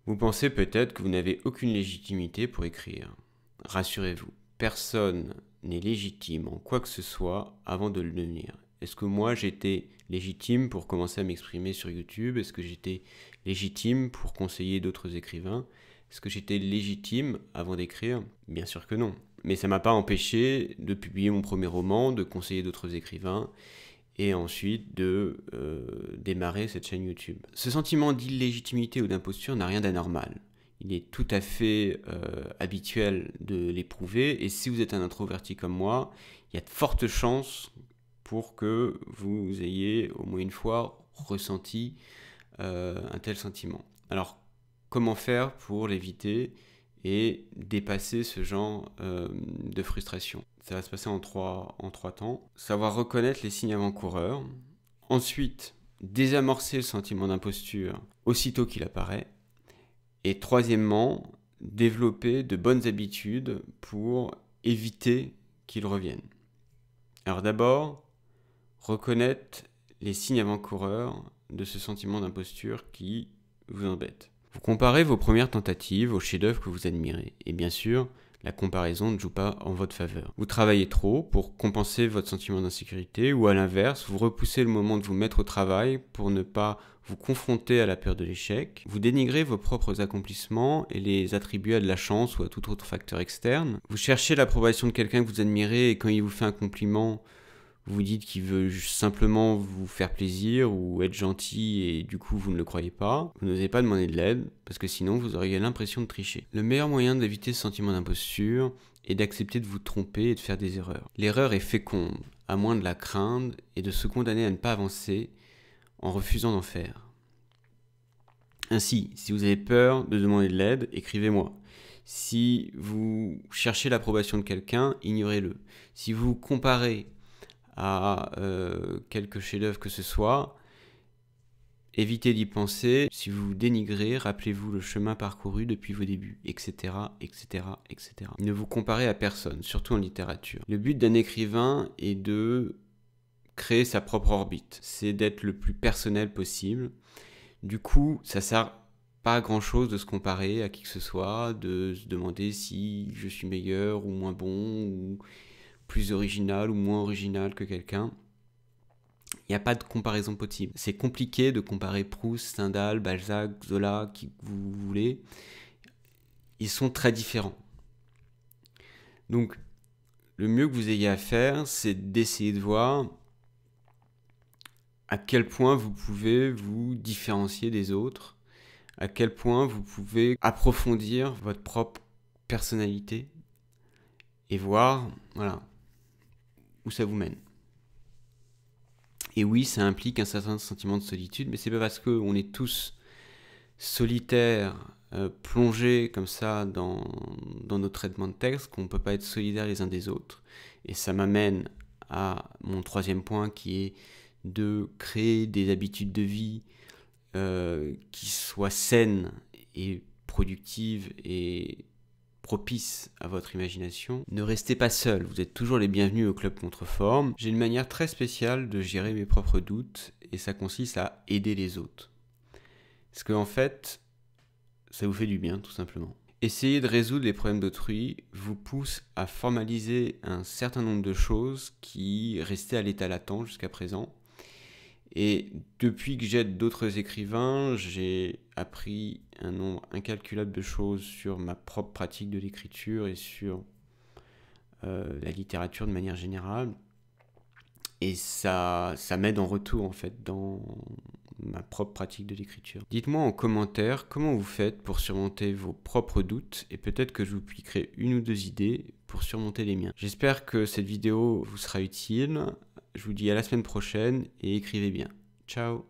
Vous pensez peut-être que vous n'avez aucune légitimité pour écrire. Rassurez-vous, personne n'est légitime en quoi que ce soit avant de le devenir. Est-ce que moi j'étais légitime pour commencer à m'exprimer sur YouTube? Est-ce que j'étais légitime pour conseiller d'autres écrivains? Est-ce que j'étais légitime avant d'écrire? Bien sûr que non. Mais ça ne m'a pas empêché de publier mon premier roman, de conseiller d'autres écrivains et ensuite de démarrer cette chaîne YouTube. Ce sentiment d'illégitimité ou d'imposture n'a rien d'anormal. Il est tout à fait habituel de l'éprouver, et si vous êtes un introverti comme moi, il y a de fortes chances pour que vous ayez au moins une fois ressenti un tel sentiment. Alors, comment faire pour l'éviter et dépasser ce genre de frustration? Ça va se passer en trois temps. Savoir reconnaître les signes avant-coureurs. Ensuite, désamorcer le sentiment d'imposture aussitôt qu'il apparaît. Et troisièmement, développer de bonnes habitudes pour éviter qu'il revienne. Alors d'abord, reconnaître les signes avant-coureurs de ce sentiment d'imposture qui vous embête. Vous comparez vos premières tentatives aux chefs-d'œuvre que vous admirez. Et bien sûr, la comparaison ne joue pas en votre faveur. Vous travaillez trop pour compenser votre sentiment d'insécurité, ou à l'inverse, vous repoussez le moment de vous mettre au travail pour ne pas vous confronter à la peur de l'échec. Vous dénigrez vos propres accomplissements et les attribuez à de la chance ou à tout autre facteur externe. Vous cherchez l'approbation de quelqu'un que vous admirez, et quand il vous fait un compliment, vous dites qu'il veut simplement vous faire plaisir ou être gentil, et du coup vous ne le croyez pas. Vous n'osez pas demander de l'aide parce que sinon vous auriez l'impression de tricher. Le meilleur moyen d'éviter ce sentiment d'imposture est d'accepter de vous tromper et de faire des erreurs. L'erreur est féconde, à moins de la craindre et de se condamner à ne pas avancer en refusant d'en faire. Ainsi, si vous avez peur de demander de l'aide, écrivez-moi. Si vous cherchez l'approbation de quelqu'un, ignorez-le. Si vous comparez à quelque chef-d'œuvre que ce soit, évitez d'y penser. Si vous vous dénigrez, rappelez-vous le chemin parcouru depuis vos débuts, etc., etc., etc. Ne vous comparez à personne, surtout en littérature. Le but d'un écrivain est de créer sa propre orbite, c'est d'être le plus personnel possible. Du coup, ça sert pas à grand chose de se comparer à qui que ce soit, de se demander si je suis meilleur ou moins bon, ou plus original ou moins original que quelqu'un. Il n'y a pas de comparaison possible. C'est compliqué de comparer Proust, Stendhal, Balzac, Zola, qui vous voulez. Ils sont très différents. Donc, le mieux que vous ayez à faire, c'est d'essayer de voir à quel point vous pouvez vous différencier des autres, à quel point vous pouvez approfondir votre propre personnalité et voir, voilà, où ça vous mène. Et oui, ça implique un certain sentiment de solitude, mais c'est pas parce qu'on est tous solitaires, plongés comme ça dans nos traitements de texte, qu'on ne peut pas être solidaires les uns des autres. Et ça m'amène à mon troisième point, qui est de créer des habitudes de vie qui soient saines et productives et propice à votre imagination. Ne restez pas seul, vous êtes toujours les bienvenus au Club Contreforme. J'ai une manière très spéciale de gérer mes propres doutes, et ça consiste à aider les autres. Parce qu'en fait, ça vous fait du bien, tout simplement. Essayer de résoudre les problèmes d'autrui vous pousse à formaliser un certain nombre de choses qui restaient à l'état latent jusqu'à présent. Et depuis que j'aide d'autres écrivains, j'ai appris un nombre incalculable de choses sur ma propre pratique de l'écriture et sur la littérature de manière générale. Et ça m'aide en retour, en fait, dans ma propre pratique de l'écriture. Dites-moi en commentaire comment vous faites pour surmonter vos propres doutes, et peut-être que je vous piquerai une ou deux idées pour surmonter les miens. J'espère que cette vidéo vous sera utile. Je vous dis à la semaine prochaine et écrivez bien. Ciao!